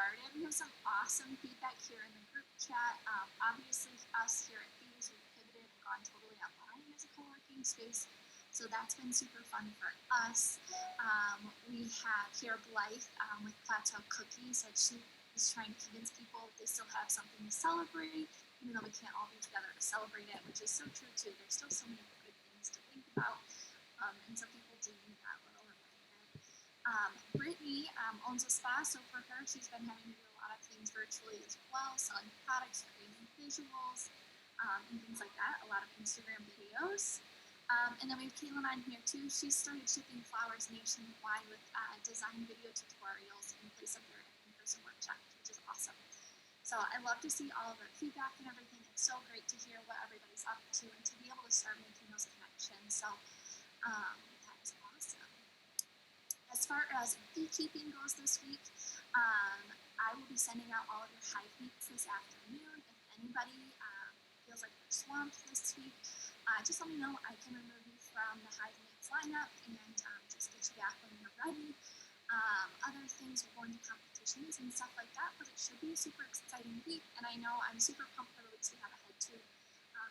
started. We have some awesome feedback here in the group chat. Obviously, us here at BeaHive, we've pivoted and gone totally online as a co-working space. So that's been super fun for us. We have here Blythe with Plateau Cookies that she's trying to convince people that they still have something to celebrate, even though we can't all be together to celebrate it, which is so true too. There's still so many good things to think about, and some people do need that little reminder. Brittany owns a spa, so for her, she's been having to do a lot of things virtually as well, selling products, creating visuals, and things like that, a lot of Instagram videos. And then we have Caitlin on here too. She started shipping flowers nationwide with design video tutorials in place of their in-person workshops, which is awesome. So I love to see all of the feedback and everything. It's so great to hear what everybody's up to and to be able to start making those connections. So that is awesome. As far as beekeeping goes this week, I will be sending out all of your hive meets this afternoon. If anybody feels like they're swamped this week, just let me know. I can remove you from the hive mates lineup and just get you back when you're ready. Other things, we're going to competitions and stuff like that, but it should be a super exciting week. And I know I'm super pumped for the weeks we have ahead too.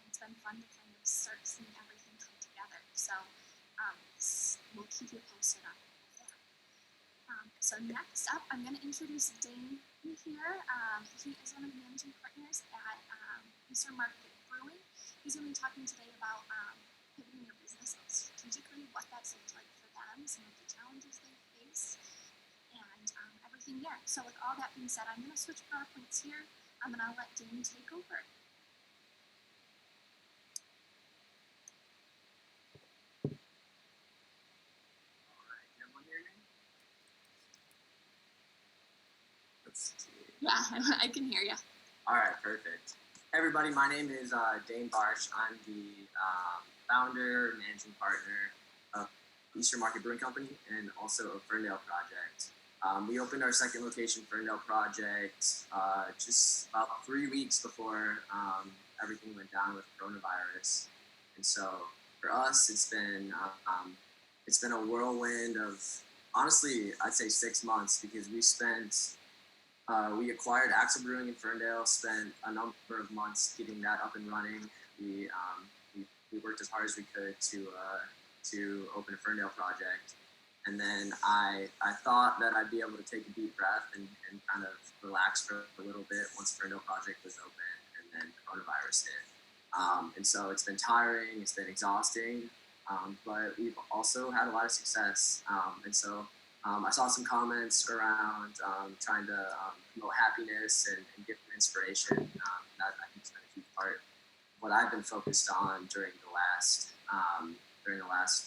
It's been fun to kind of start seeing everything come together. So we'll keep you posted on that. So next up, I'm going to introduce Dayne here. He is one of the managing partners at Eastern Market Brewing. He's going to be talking today about pivoting your business strategically, what that's looked like for them, some of the challenges they face, and everything there. So with all that being said, I'm going to switch PowerPoints here. I'm going to let Dayne take over. Yeah, I can hear you. All right, perfect. Hey everybody, my name is Dayne Bartsch. I'm the founder, managing partner of Eastern Market Brewing Company and also of Ferndale Project. We opened our second location, Ferndale Project, just about 3 weeks before everything went down with coronavirus. And so for us, it's been a whirlwind of, honestly, I'd say 6 months, because we acquired Axel Brewing in Ferndale, spent a number of months getting that up and running. We worked as hard as we could to open a Ferndale project. And then I thought that I'd be able to take a deep breath and kind of relax for a little bit once Ferndale project was open, and then coronavirus hit. And so it's been tiring, it's been exhausting, but we've also had a lot of success. And so I saw some comments around trying to promote happiness and give them inspiration. That I think has been a huge part of what I've been focused on during the last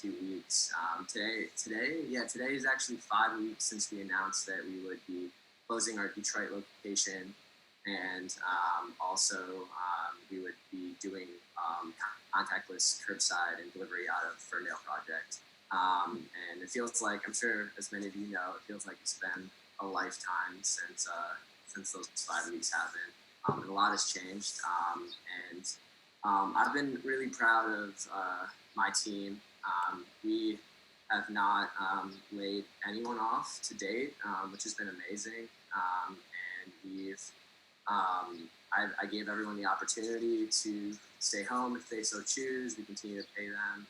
few weeks. Today is actually 5 weeks since we announced that we would be closing our Detroit location, and also we would be doing contactless curbside and delivery out of Ferndale Project. And it feels like, I'm sure as many of you know, it feels like it's been a lifetime since those 5 weeks happened. And a lot has changed. I've been really proud of my team. We have not laid anyone off to date, which has been amazing. And I gave everyone the opportunity to stay home if they so choose. We continue to pay them.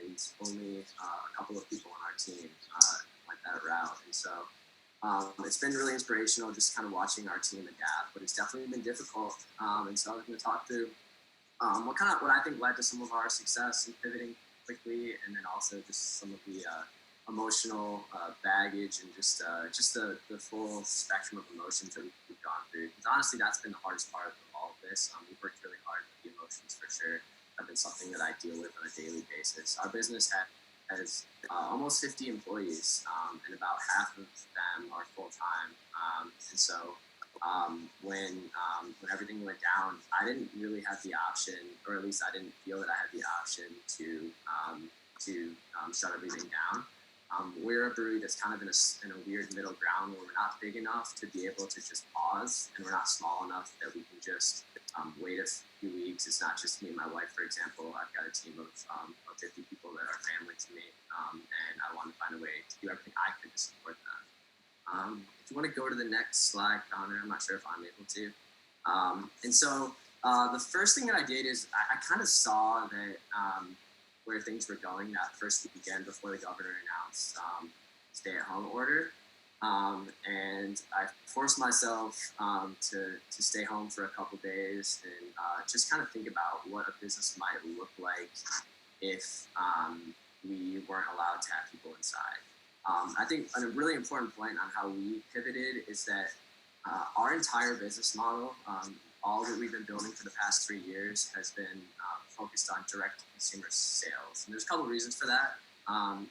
And only a couple of people on our team went that route. And so it's been really inspirational just kind of watching our team adapt, but it's definitely been difficult. And so I'm going to talk through what I think led to some of our success in pivoting quickly, and then also just some of the emotional baggage and just the full spectrum of emotions that we've gone through. Because honestly, that's been the hardest part of all of this. We've worked really hard with the emotions for sure. Have been something that I deal with on a daily basis. Our business has almost 50 employees, and about half of them are full-time. And so when everything went down, I didn't really have the option, or at least I didn't feel that I had the option to shut everything down. We're a brewery that's kind of in a weird middle ground where we're not big enough to be able to just pause, and we're not small enough that we can just wait a few weeks. It's not just me and my wife, for example. I've got a team of 50 people that are family to me, and I wanted to find a way to do everything I could to support them. If you want to go to the next slide, Connor, I'm not sure if I'm able to. And so the first thing that I did is I kind of saw that where things were going that first weekend before the governor announced stay-at-home order. And I forced myself to stay home for a couple days and just kind of think about what a business might look like if we weren't allowed to have people inside. I think a really important point on how we pivoted is that our entire business model, all that we've been building for the past 3 years, has been focused on direct consumer sales. And there's a couple of reasons for that.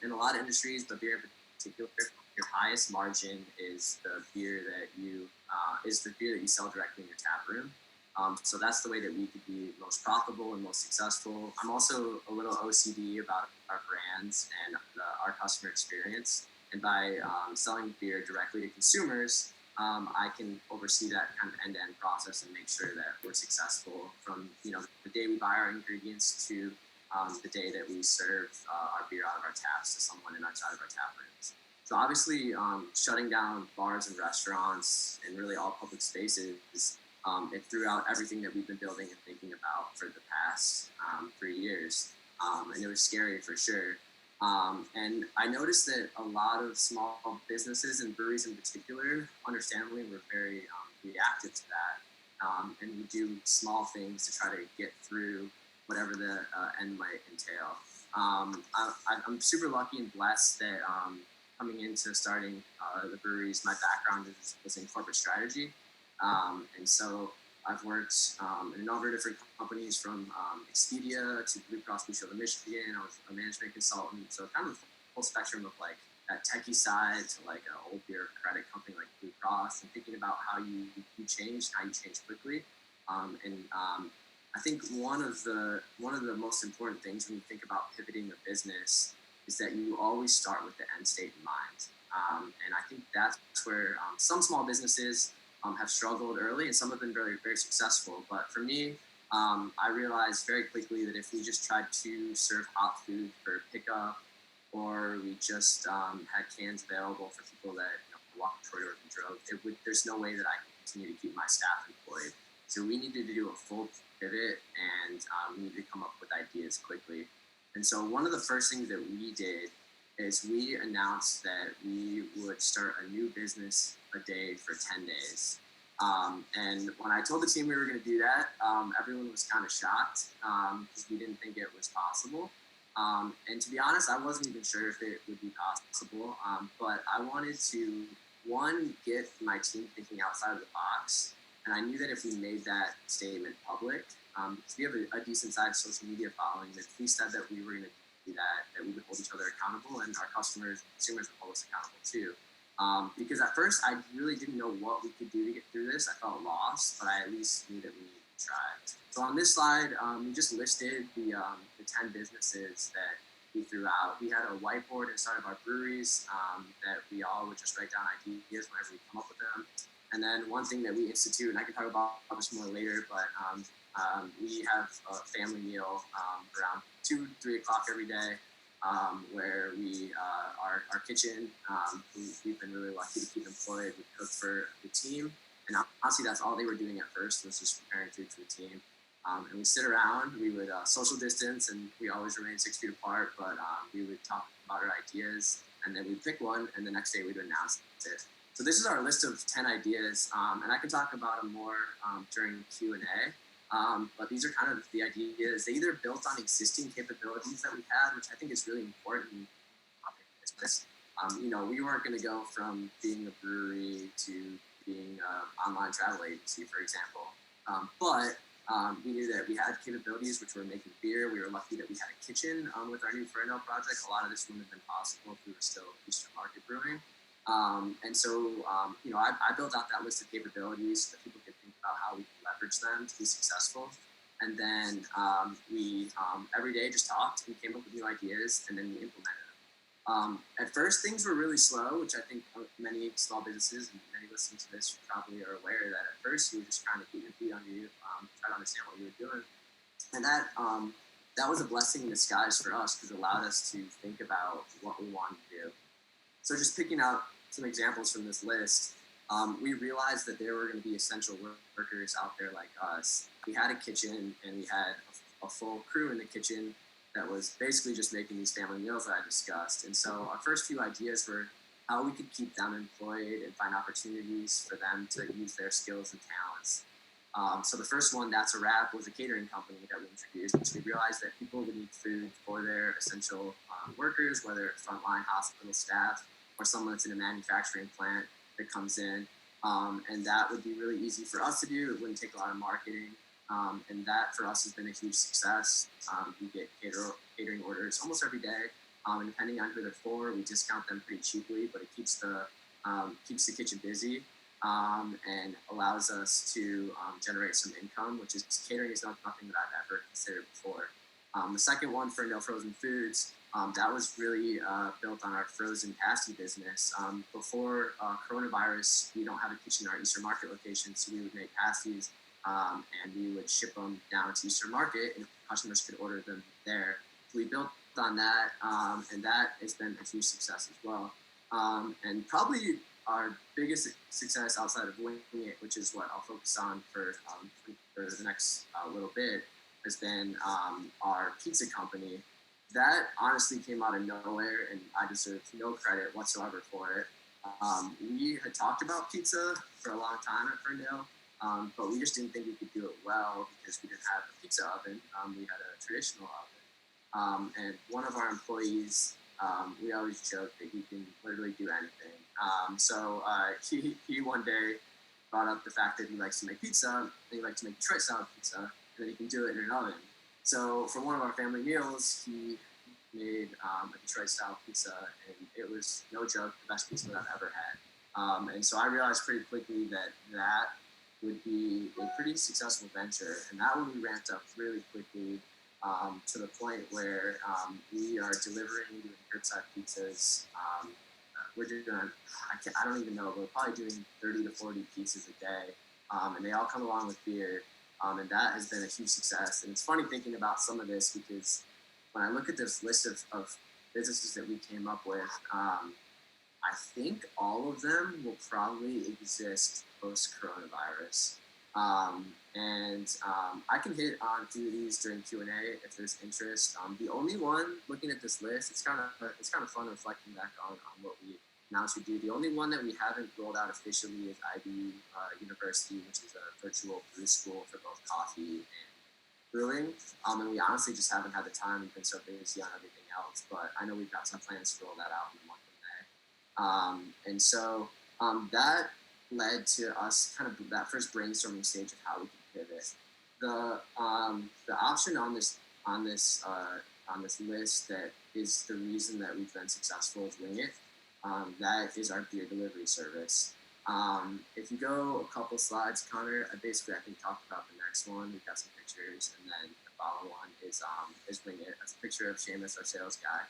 In a lot of industries, but beer in particular, your highest margin is the beer that you sell directly in your tap room. So that's the way that we could be most profitable and most successful. I'm also a little OCD about our brands and our customer experience. And by selling beer directly to consumers, I can oversee that kind of end-to-end process and make sure that we're successful from the day we buy our ingredients to the day that we serve our beer out of our taps to someone inside of our tap rooms. So obviously, shutting down bars and restaurants and really all public spaces, it threw out everything that we've been building and thinking about for the past 3 years, and it was scary for sure. And I noticed that a lot of small businesses and breweries in particular, understandably, were very reactive to that. And we do small things to try to get through whatever the end might entail. I'm super lucky and blessed that coming into starting the breweries, my background was in corporate strategy. And so I've worked in a number of different companies, from Expedia to Blue Cross Blue Shield of Michigan. I was a management consultant, so kind of the full spectrum of like that techie side to like an old beer credit company like Blue Cross, and thinking about how you change, how you change quickly. I think one of the most important things when you think about pivoting the business is that you always start with the end state in mind. And I think that's where some small businesses have struggled early, and some have been very, very successful. But for me, I realized very quickly that if we just tried to serve hot food for pickup, or we just had cans available for people that walked the corridors and drove, there's no way that I could continue to keep my staff employed. So we needed to do a full pivot, and we needed to come up with ideas quickly. And so one of the first things that we did is we announced that we would start a new business a day for 10 days. And when I told the team we were going to do that, everyone was kind of shocked because we didn't think it was possible. And to be honest, I wasn't even sure if it would be possible. But I wanted to, one, get my team thinking outside of the box. And I knew that if we made that statement public, because we have a decent sized social media following, that if we said that we were going to do that we would hold each other accountable, and our customers and consumers would hold us accountable too. Because at first I really didn't know what we could do to get through this. I felt lost, but I at least knew that we needed to try. So on this slide, we just listed the 10 businesses that we threw out. We had a whiteboard inside of our breweries that we all would just write down ideas whenever we come up with them. And then one thing that we institute, and I can talk about this more later, but we have a family meal around 2-3 o'clock every day, where we our kitchen, we've been really lucky to keep employed. We cook for the team, and honestly, that's all they were doing at first, was just preparing food for the team. And we sit around, we would social distance, and we always remain 6 feet apart, but we would talk about our ideas, and then we'd pick one, and the next day we'd announce it. So this is our list of 10 ideas, and I can talk about them more during Q&A. But these are kind of the ideas. They either built on existing capabilities that we had, which I think is really important in business. We weren't going to go from being a brewery to being an online travel agency, for example. But we knew that we had capabilities, which were making beer. We were lucky that we had a kitchen with our new Ferndale project. A lot of this wouldn't have been possible if we were still Eastern Market Brewing. And so, I built out that list of capabilities so that people could think about how we could leverage them to be successful. And then we every day just talked and came up with new ideas, and then we implemented them. At first, things were really slow, which I think many small businesses and many listening to this probably are aware that at first you were just trying to keep your feet under you, try to understand what you were doing. And that was a blessing in disguise for us, because it allowed us to think about what we wanted to do. So just picking out some examples from this list, we realized that there were going to be essential workers out there like us. We had a kitchen and we had a full crew in the kitchen that was basically just making these family meals that I discussed. And so our first few ideas were how we could keep them employed and find opportunities for them to use their skills and talents. So the first one, That's a Wrap, was a catering company that we introduced, because we realized that people would need food for their essential workers, whether it's frontline hospital staff or someone that's in a manufacturing plant that comes in. And that would be really easy for us to do. It wouldn't take a lot of marketing. And that for us has been a huge success. We get catering orders almost every day. And depending on who they're for, we discount them pretty cheaply, but it keeps the kitchen busy. And allows us to generate some income, which is catering is nothing that I've ever considered before. The second one, Ferndale Frozen Foods, that was really built on our frozen pasty business. Before coronavirus, we don't have a kitchen in our Eastern Market location, so we would make pasties and we would ship them down to Eastern Market, and customers could order them there. So we built on that, and that has been a huge success as well. And probably our biggest success outside of Winging It, which is what I'll focus on for the next little bit, has been our pizza company. That honestly came out of nowhere, and I deserve no credit whatsoever for it. We had talked about pizza for a long time at Ferndale, but we just didn't think we could do it well because we didn't have a pizza oven. We had a traditional oven. And one of our employees, we always joke that he can literally do anything. So he one day brought up the fact that he likes to make pizza, and he likes to make Detroit style pizza, and that he can do it in an oven. So for one of our family meals, he made a Detroit style pizza, and it was no joke the best pizza that I've ever had. And so I realized pretty quickly that would be a pretty successful venture, and that one we ramped up really quickly. To the point where we are delivering, doing curbside pizzas. We're doing, I don't even know, we're probably doing 30 to 40 pizzas a day, and they all come along with beer, and that has been a huge success. And it's funny thinking about some of this, because when I look at this list of businesses that we came up with, I think all of them will probably exist post-coronavirus. I can hit on a few of these during Q&A if there's interest. The only one, looking at this list, it's kind of fun reflecting back on what we announced we do. The only one that we haven't rolled out officially is IB University, which is a virtual brew school for both coffee and brewing. And we honestly just haven't had the time. We've been so busy on everything else, but I know we've got some plans to roll that out in the month of May. And so that led to us kind of that first brainstorming stage of how we could pivot. The option on this list that is the reason that we've been successful is Wing It. That is our beer delivery service. If you go a couple slides, Connor, I think talked about the next one. We've got some pictures, and then the follow one is Wing It. That's a picture of Seamus, our sales guy.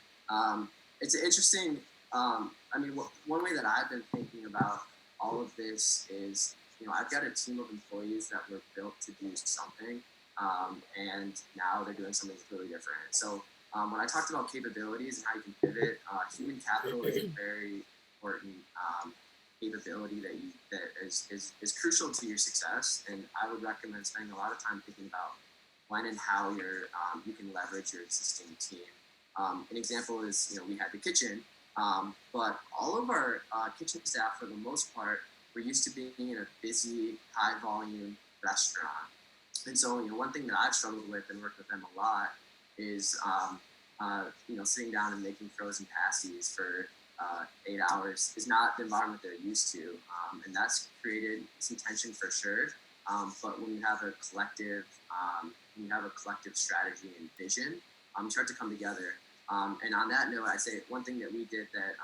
It's interesting. One way that I've been thinking about all of this is, I've got a team of employees that were built to do something, and now they're doing something completely different. So when I talked about capabilities and how you can pivot, human capital is a very important capability that is crucial to your success. And I would recommend spending a lot of time thinking about when and how you can leverage your existing team. An example is, we had the kitchen, but all of our kitchen staff, for the most part, we're used to being in a busy, high-volume restaurant. And so, one thing that I've struggled with and worked with them a lot is, sitting down and making frozen pasties for 8 hours is not the environment they're used to. And that's created some tension for sure. But when you have a collective strategy and vision, you start to come together. And on that note, I'd say one thing that we did that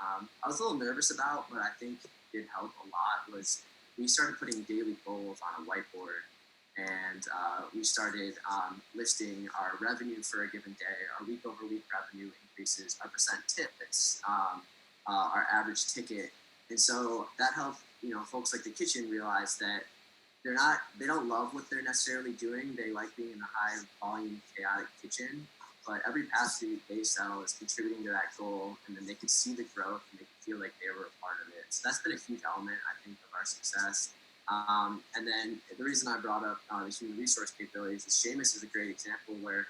I was a little nervous about, but I think did help a lot, was we started putting daily goals on a whiteboard, and we started listing our revenue for a given day, our week-over-week revenue increases, our percent tip, it's our average ticket. And so that helped, folks like the kitchen realize that they don't love what they're necessarily doing. They like being in a high-volume, chaotic kitchen, but every pasty they sell is contributing to that goal, and then they can see the growth and they can feel like they were a part of it. So that's been a huge element, I think, of our success. And then the reason I brought up the human resource capabilities is Seamus is a great example where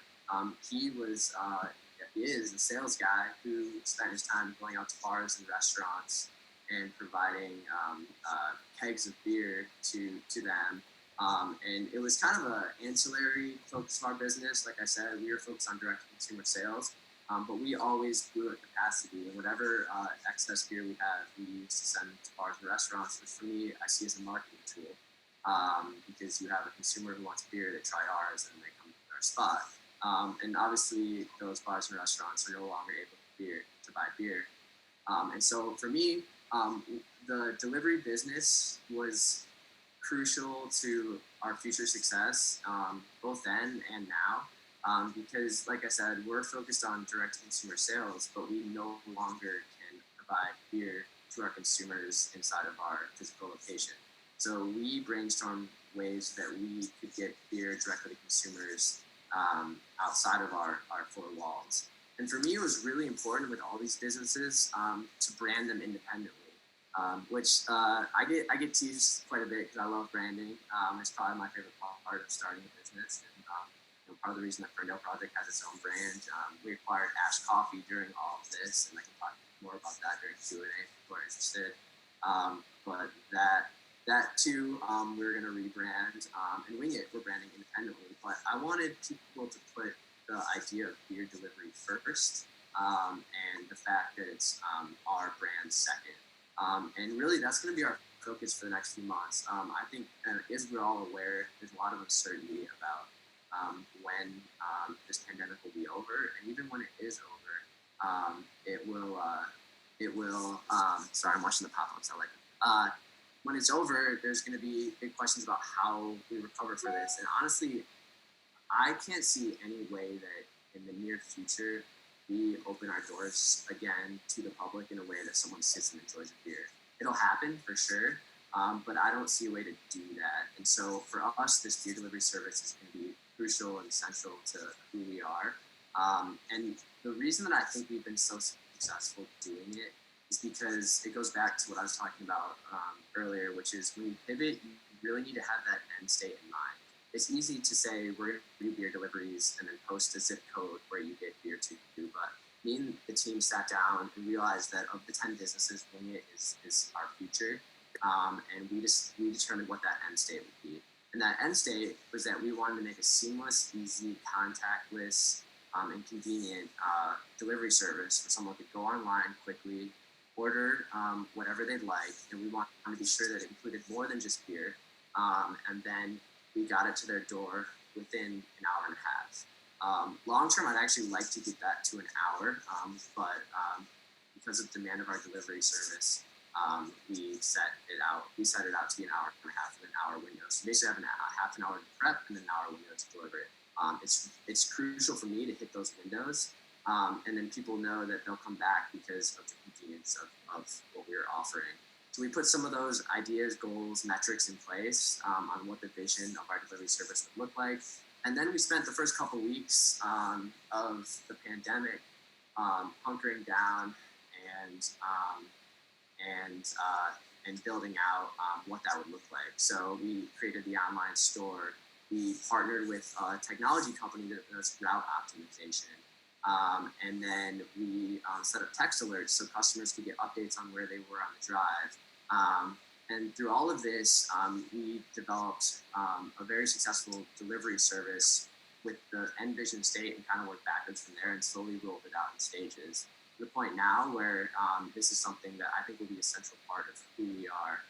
he is a sales guy who spent his time going out to bars and restaurants and providing kegs of beer to them. And it was kind of an ancillary focus of our business. Like I said, we were focused on direct consumer sales, but we always grew at capacity. And whatever excess beer we have, we use to send to bars and restaurants, which for me, I see as a marketing tool. Because you have a consumer who wants beer, they try ours, and they come to our spot. And obviously, those bars and restaurants are no longer able to buy beer. And so for me, the delivery business was crucial to our future success, both then and now, because, like I said, we're focused on direct consumer sales, but we no longer can provide beer to our consumers inside of our physical location. So we brainstormed ways that we could get beer directly to consumers outside of our four walls. And for me, it was really important with all these businesses to brand them independently. Which I get teased quite a bit because I love branding. It's probably my favorite part of starting a business, and part of the reason that Ferndale Project has its own brand. We acquired Ash Coffee during all of this, and I can talk more about that during Q&A if people are interested. But that too, we're going to rebrand and wing it. We're branding independently, but I wanted people to put the idea of beer delivery first, and the fact that it's our brand second. And really, that's going to be our focus for the next few months. I think, as we're all aware, there's a lot of uncertainty about when this pandemic will be over, and even when it is over, it will. Sorry, I'm watching the pop-ups. I like it. When it's over, there's going to be big questions about how we recover for this. And honestly, I can't see any way that in the near future we open our doors again to the public in a way that someone sits and enjoys a beer. It'll happen for sure, but I don't see a way to do that. And so for us, this beer delivery service is going to be crucial and essential to who we are. And the reason that I think we've been so successful doing it is because it goes back to what I was talking about earlier, which is when you pivot, you really need to have that end state in mind. It's easy to say we're going to do beer deliveries and then post a zip code where you get beer to you, but me and the team sat down and realized that of the 10 businesses, Wing It is our future, and we determined what that end state would be. And that end state was that we wanted to make a seamless, easy, contactless, and convenient delivery service where someone could go online quickly, order whatever they'd like, and we wanted to be sure that it included more than just beer, and then we got it to their door within an hour and a half. Long term, I'd actually like to get that to an hour, but because of the demand of our delivery service, we set it out to be an hour and a half and an hour window. So basically, I have half an hour to prep and then an hour window to deliver it. It's crucial for me to hit those windows, and then people know that they'll come back because of the convenience of what we're offering. So we put some of those ideas, goals, metrics in place on what the vision of our delivery service would look like. And then we spent the first couple weeks of the pandemic hunkering down and building out what that would look like. So we created the online store. We partnered with a technology company that does route optimization. And then we set up text alerts so customers could get updates on where they were on the drive. And through all of this, we developed a very successful delivery service with the end vision state and kind of worked backwards from there and slowly rolled it out in stages. To the point now where this is something that I think will be a central part of who we are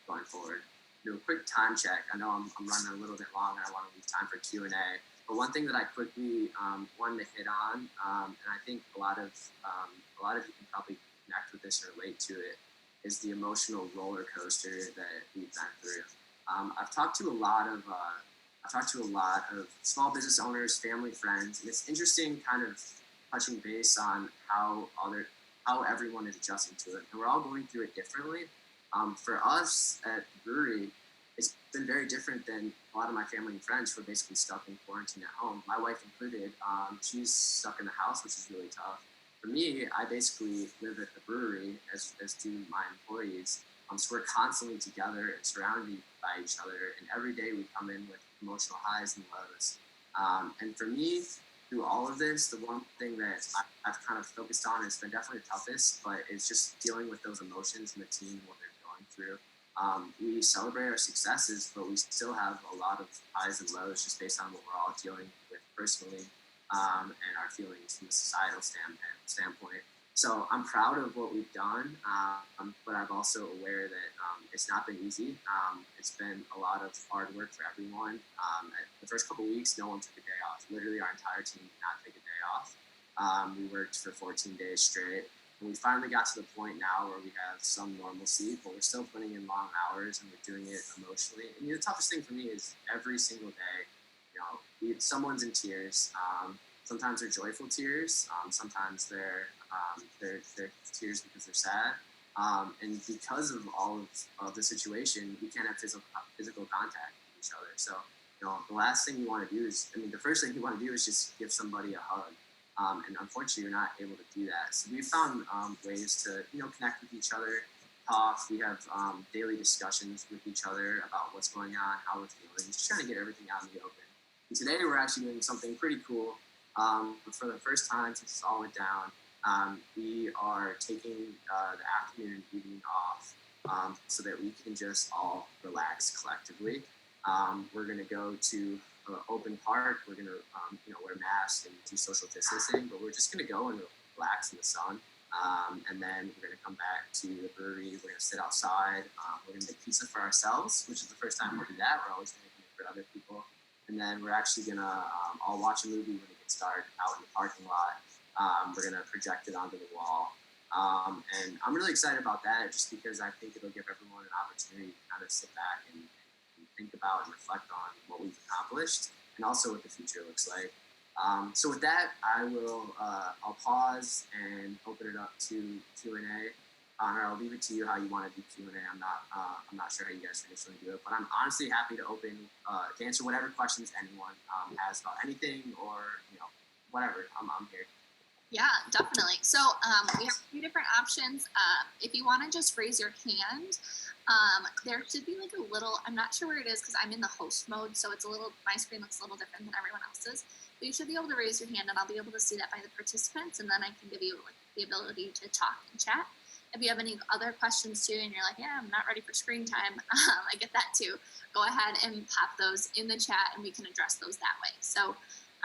going forward. Do a quick time check. I know I'm running a little bit long and I want to leave time for Q&A. But one thing that I quickly wanted to hit on, and I think a lot of you can probably connect with this or relate to it, is the emotional roller coaster that we've been through. I've talked to a lot of small business owners, family, friends, and it's interesting kind of touching base on how everyone is adjusting to it, and we're all going through it differently. For us at the brewery, it's been very different than a lot of my family and friends who are basically stuck in quarantine at home. My wife included, she's stuck in the house, which is really tough. for me, I basically live at the brewery, as do my employees. So we're constantly together and surrounded by each other, and every day we come in with emotional highs and lows. And for me, through all of this, the one thing that I've kind of focused on has been definitely the toughest, but it's just dealing with those emotions and the team and what they're going through. We celebrate our successes, but we still have a lot of highs and lows just based on what we're all dealing with personally, and our feelings from a societal standpoint. So I'm proud of what we've done, but I'm also aware that it's not been easy. It's been a lot of hard work for everyone. The first couple of weeks, no one took a day off. Literally, our entire team did not take a day off. We worked for 14 days straight. And we finally got to the point now where we have some normalcy, but we're still putting in long hours and we're doing it emotionally. And the toughest thing for me is every single day, someone's in tears. Sometimes they're joyful tears. Sometimes they're tears because they're sad. And because of all of the situation, we can't have physical contact with each other. So, the last thing you want to do the first thing you want to do is just give somebody a hug. And unfortunately, you're not able to do that. So we've found ways to, connect with each other, talk. We have daily discussions with each other about what's going on, how we're feeling, just trying to get everything out in the open. And today, we're actually doing something pretty cool. For the first time since this all went down, we are taking the afternoon and evening off so that we can just all relax collectively. We're going to go to an open park. We're going to wear masks and do social distancing, but we're just going to go and relax in the sun. And then we're going to come back to the brewery. We're going to sit outside. We're going to make pizza for ourselves, which is the first time we'll do that. We're always making it for other people. And then we're actually going to all watch a movie when it gets dark out in the parking lot. We're going to project it onto the wall. And I'm really excited about that just because I think it'll give everyone an opportunity to kind of sit back and think about and reflect on what we've accomplished and also what the future looks like. So with that, I'll pause and open it up to Q&A. Or I'll leave it to you how you want to do Q&A. I'm not sure how you guys traditionally do it, but I'm honestly happy to to answer whatever questions anyone has about anything or whatever. I'm here. Yeah, definitely. So we have a few different options. If you want to just raise your hand, there should be like a little, I'm not sure where it is because I'm in the host mode, so my screen looks a little different than everyone else's. But you should be able to raise your hand and I'll be able to see that by the participants, and then I can give you the ability to talk and chat. If you have any other questions too, and you're like, yeah, I'm not ready for screen time, I get that too. Go ahead and pop those in the chat and we can address those that way. So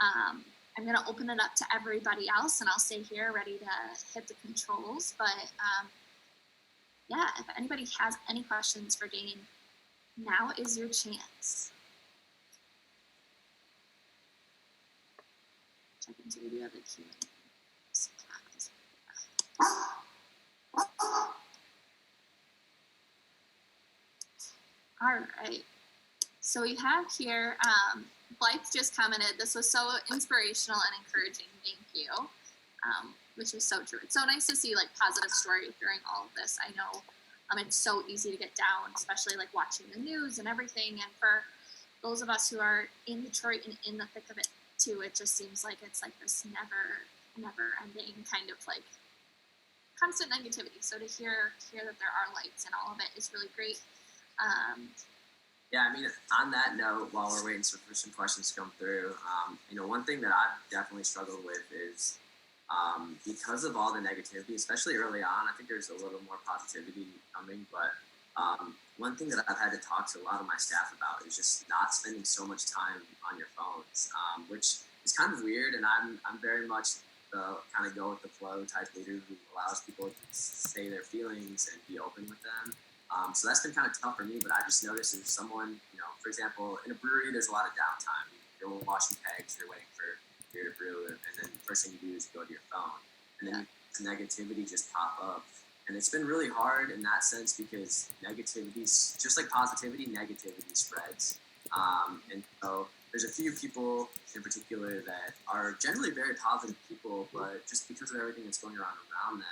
I'm going to open it up to everybody else and I'll stay here ready to hit the controls. But if anybody has any questions for Dayne, now is your chance. Check and see if we do have a Q&A. All right. So we have here, Blythe just commented, this was so inspirational and encouraging. Thank you. Which is so true. It's so nice to see like positive stories during all of this. I know it's so easy to get down, especially like watching the news and everything. And for those of us who are in Detroit and in the thick of it too, it just seems like it's like this never ending kind of like constant negativity. So to hear that there are lights and all of it is really great. Yeah, on that note, while we're waiting for some questions to come through, one thing that I've definitely struggled with is because of all the negativity, especially early on, I think there's a little more positivity coming, but one thing that I've had to talk to a lot of my staff about is just not spending so much time on your phones, which is kind of weird, and I'm very much the kind of go with the flow type leader who allows people to say their feelings and be open with them. So that's been kind of tough for me, but I just noticed if someone, for example, in a brewery, there's a lot of downtime. You're washing kegs, you're waiting for beer to brew, and then the first thing you do is you go to your phone. And then negativity just pop up. And it's been really hard in that sense because negativity, just like positivity, negativity spreads. And so there's a few people in particular that are generally very positive people, but just because of everything that's going around them,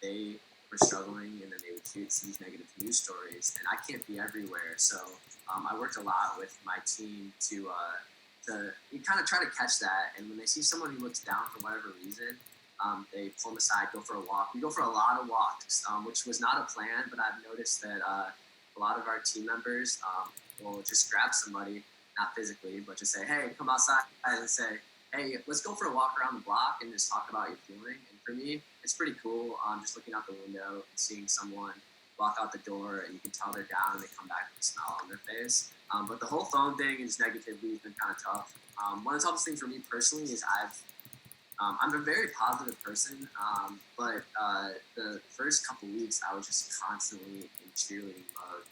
they were struggling, and then they would see these negative news stories, and I can't be everywhere. So I worked a lot with my team to kind of try to catch that. And when they see someone who looks down for whatever reason, they pull them aside, go for a walk. We go for a lot of walks, which was not a plan, but I've noticed that a lot of our team members will just grab somebody, not physically, but just say, hey, come outside, and say, hey, let's go for a walk around the block and just talk about your feeling. And for me, it's pretty cool just looking out the window and seeing someone walk out the door and you can tell they're down and they come back with a smile on their face. But the whole phone thing and just negativity has been kind of tough. One of the toughest things for me personally is I'm a very positive person, but the first couple weeks I was just constantly in cheerleading mode.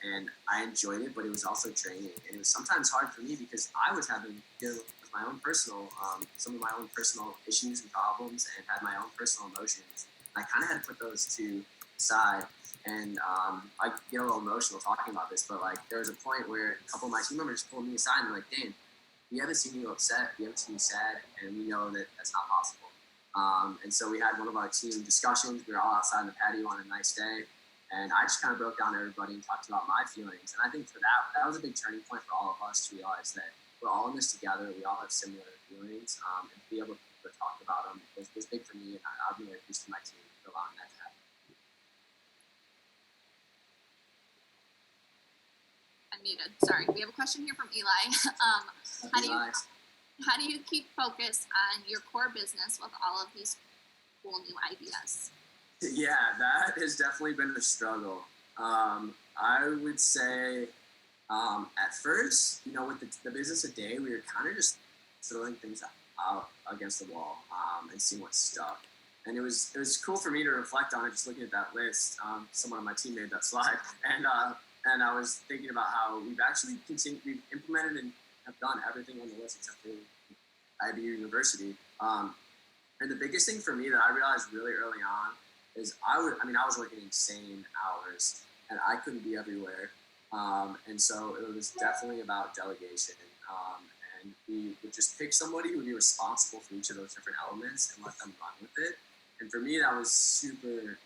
And I enjoyed it, but it was also draining. And it was sometimes hard for me because I was having to deal with my own personal, some of my own personal issues and problems and had my own personal emotions. I kind of had to put those to side. And I get a little emotional talking about this, but like there was a point where a couple of my team members pulled me aside and were like, Dayne, we haven't seen you upset, we haven't seen you sad, and we know that that's not possible. And so we had one of our team discussions. We were all outside in the patio on a nice day. And I just kind of broke down to everybody and talked about my feelings. And I think for that was a big turning point for all of us to realize that we're all in this together. We all have similar feelings. And to be able to talk about them was big for me. And I really appreciate my team for allowing that to happen. Unmuted. Sorry. We have a question here from Eli. How do you keep focus on your core business with all of these cool new ideas? Yeah, that has definitely been a struggle. I would say at first, with the business a day, we were kind of just throwing things out against the wall and seeing what stuck. And it was cool for me to reflect on it, just looking at that list. Someone on my team made that slide, and I was thinking about how we've actually we've implemented and have done everything on the list except for IBU University. And the biggest thing for me that I realized really early on is I was working insane hours and I couldn't be everywhere. And so it was definitely about delegation. And we would just pick somebody who would be responsible for each of those different elements and let them run with it. And for me, that was super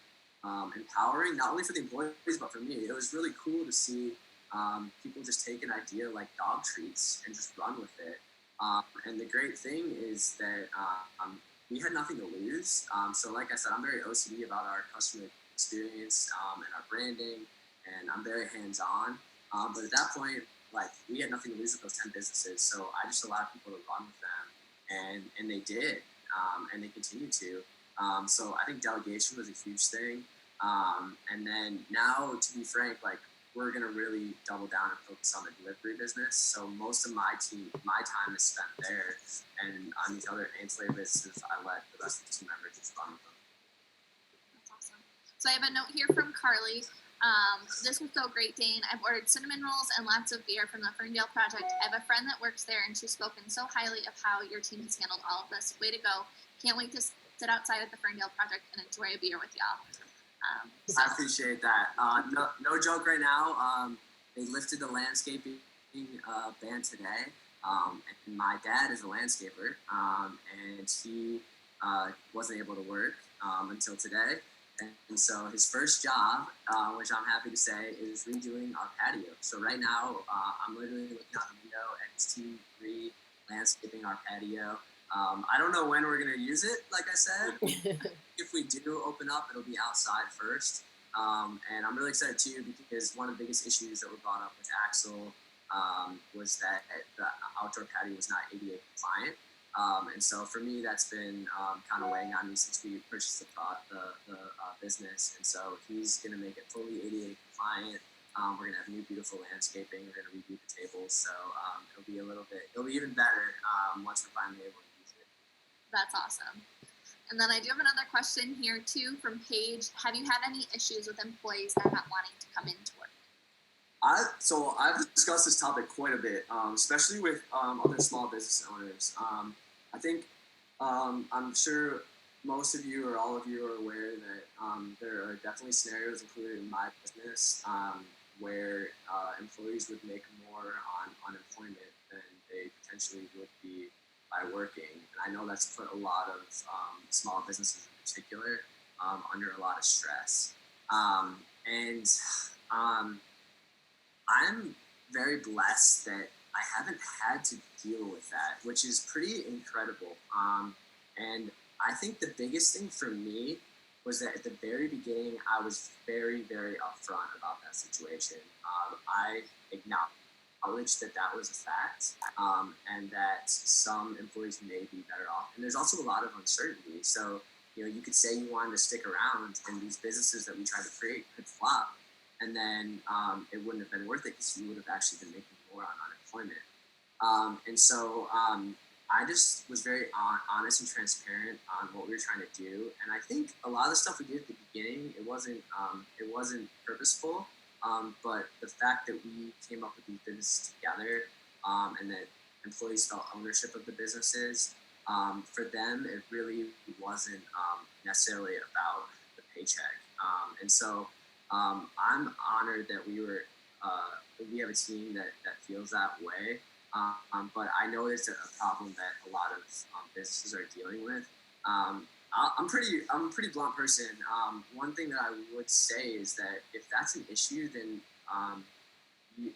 empowering, not only for the employees, but for me. It was really cool to see people just take an idea like dog treats and just run with it. And the great thing is that we had nothing to lose. So like I said, I'm very OCD about our customer experience and our branding, and I'm very hands-on. But at that point, like we had nothing to lose with those 10 businesses. So I just allowed people to run with them, and they did, and they continue to. So I think delegation was a huge thing. And then now, to be frank, like we're going to really double down and focus on the delivery business. So most of my time is spent there. And on these other ancillary businesses, I let the rest of the team members just run with them. That's awesome. So I have a note here from Carly. This was so great, Dayne. I've ordered cinnamon rolls and lots of beer from the Ferndale project. I have a friend that works there, and she's spoken so highly of how your team has handled all of this. Way to go. Can't wait to sit outside at the Ferndale project and enjoy a beer with y'all. I appreciate that. No joke right now. They lifted the landscaping ban today. And my dad is a landscaper, and he wasn't able to work until today. And so his first job, which I'm happy to say, is redoing our patio. So right now, I'm literally looking out the window at his team landscaping our patio. I don't know when we're going to use it, like I said. If we do open up, it'll be outside first. And I'm really excited too because one of the biggest issues that were brought up with Axel was that the outdoor patio was not ADA compliant. And so for me, that's been kind of weighing on me since we purchased the business. And so he's going to make it fully ADA compliant. We're going to have new beautiful landscaping. We're going to redo the tables. So it'll be even better once we're finally able to use it. That's awesome. And then I do have another question here too from Paige. Have you had any issues with employees that are not wanting to come into work? So I've discussed this topic quite a bit, especially with other small business owners. I think I'm sure most of you or all of you are aware that there are definitely scenarios included in my business where employees would make more on unemployment than they potentially would be by working. And I know that's put a lot of small businesses in particular under a lot of stress. I'm very blessed that I haven't had to deal with that, which is pretty incredible. And I think the biggest thing for me was that at the very beginning, I was very, very upfront about that situation. I acknowledged that that was a fact, and that some employees may be better off. And there's also a lot of uncertainty. So, you could say you wanted to stick around, and these businesses that we tried to create could flop, and then it wouldn't have been worth it because you would have actually been making more on unemployment. And so I just was very honest and transparent on what we were trying to do. And I think a lot of the stuff we did at the beginning, it wasn't purposeful, but the fact that we came up with these businesses together, and that employees felt ownership of the businesses, for them, it really wasn't necessarily about the paycheck. And so I'm honored that we have a team that feels that way. But I know it's a problem that a lot of businesses are dealing with. I'm a pretty blunt person. One thing that I would say is that if that's an issue, then you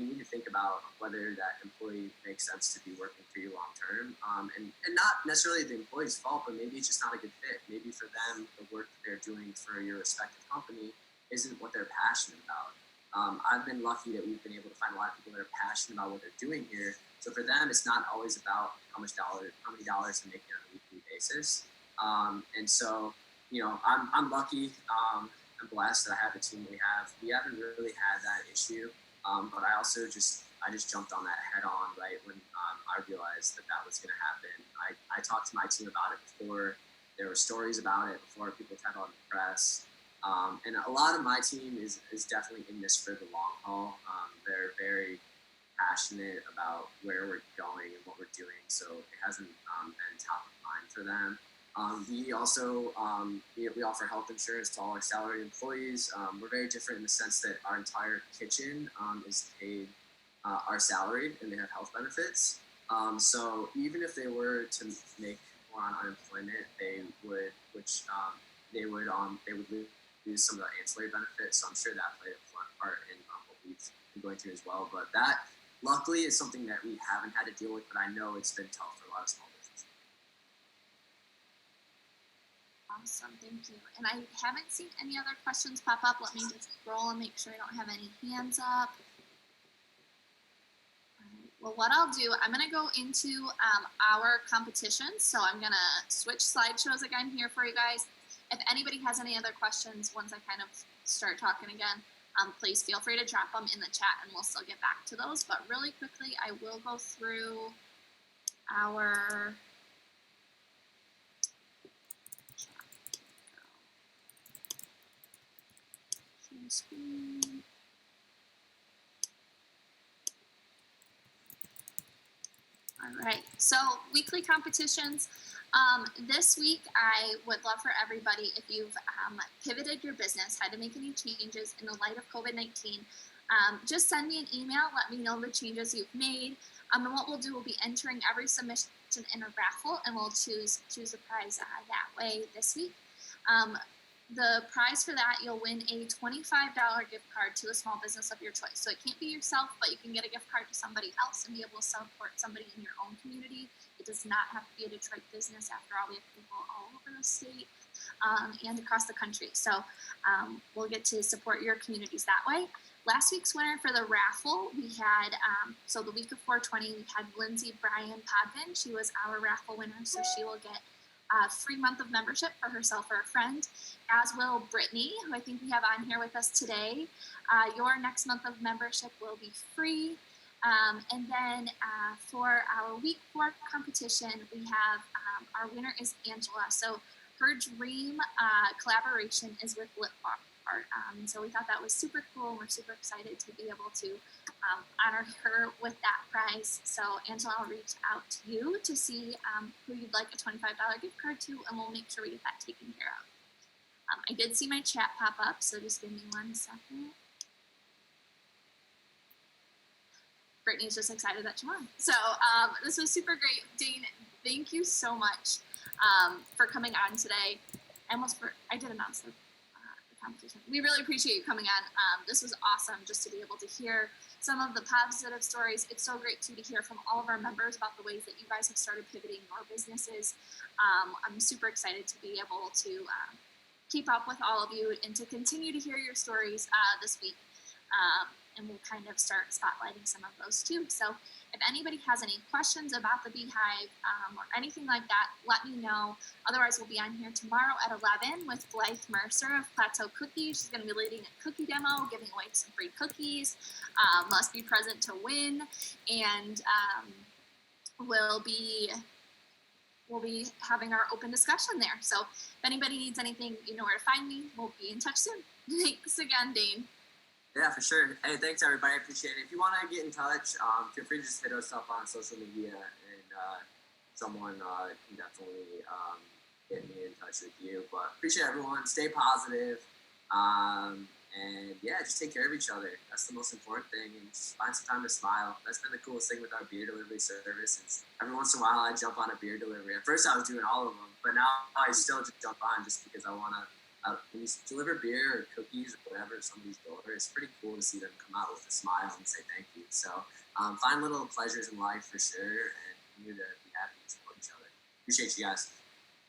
need to think about whether that employee makes sense to be working for you long term. And not necessarily the employee's fault, but maybe it's just not a good fit. Maybe for them, the work that they're doing for your respective company isn't what they're passionate about. I've been lucky that we've been able to find a lot of people that are passionate about what they're doing here. So for them, it's not always about how many dollars they're making on a weekly basis. And so, I'm lucky. I'm blessed that I have the team we have. We haven't really had that issue, but I just jumped on that head on right when I realized that was going to happen. I talked to my team about it before there were stories about it, before people talked about it in the press. And a lot of my team is definitely in this for the long haul. They're very passionate about where we're going and what we're doing, so it hasn't been top of mind for them. We also we offer health insurance to all our salaried employees. We're very different in the sense that our entire kitchen is paid our salaried, and they have health benefits. So even if they were to make more on unemployment, they would lose some of the ancillary benefits. So I'm sure that played a part in what we've been going through as well. But that, luckily, is something that we haven't had to deal with, but I know it's been tough for a lot of small businesses. Awesome, thank you. And I haven't seen any other questions pop up. Let me just scroll and make sure I don't have any hands up. Well, what I'll do, I'm going to go into our competition. So I'm going to switch slideshows again here for you guys. If anybody has any other questions, once I kind of start talking again, please feel free to drop them in the chat and we'll still get back to those. But really quickly, I will go through our screen. All right, so weekly competitions. This week, I would love for everybody, if you've pivoted your business, had to make any changes in the light of COVID-19, just send me an email, let me know the changes you've made. And what we'll do, we'll be entering every submission in a raffle, and we'll choose a prize that way this week. The prize for that, you'll win a $25 gift card to a small business of your choice. So it can't be yourself, but you can get a gift card to somebody else and be able to support somebody in your own community. It does not have to be a Detroit business. After all, we have people all over the state and across the country. So we'll get to support your communities that way. Last week's winner for the raffle, we had, so the week of 420, we had Lindsay Bryan Podvin. She was our raffle winner, so she will get a free month of membership for herself or a friend, as will Brittany, who I think we have on here with us today. Your next month of membership will be free. And then for our week 4 competition, we have our winner is Angela. So her dream collaboration is with Lip Art. So we thought that was super cool. And we're super excited to be able to honor her with that prize. So Angela, I'll reach out to you to see who you'd like a $25 gift card to, and we'll make sure we get that taken care of. I did see my chat pop up, so just give me 1 second. Brittany's just excited that she won. So this was super great. Dayne, thank you so much for coming on today. I did announce the We really appreciate you coming on. This was awesome just to be able to hear some of the positive stories. It's so great too to hear from all of our members about the ways that you guys have started pivoting your businesses. I'm super excited to be able to keep up with all of you and to continue to hear your stories this week. And we'll kind of start spotlighting some of those too. So if anybody has any questions about the BeaHive or anything like that, let me know. Otherwise, we'll be on here tomorrow at 11 with Blythe Mercer of Plateau Cookies. She's going to be leading a cookie demo, giving away some free cookies. Must be present to win. And we'll be having our open discussion there. So if anybody needs anything, you know where to find me. We'll be in touch soon. Thanks again, Dayne. Yeah, for sure. Hey, thanks everybody. I appreciate it. If you want to get in touch, feel free to just hit us up on social media, and someone can definitely get me in touch with you. But appreciate everyone. Stay positive. And yeah, just take care of each other. That's the most important thing. And just find some time to smile. That's been the coolest thing with our beer delivery service. Is every once in a while I jump on a beer delivery. At first I was doing all of them, but now I still just jump on just because I want to. When you deliver beer or cookies or whatever to somebody's door, it's pretty cool to see them come out with a smile and say thank you. So find little pleasures in life for sure, and continue to be happy and support each other. Appreciate you guys.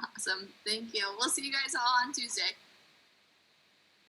Awesome. Thank you. We'll see you guys all on Tuesday.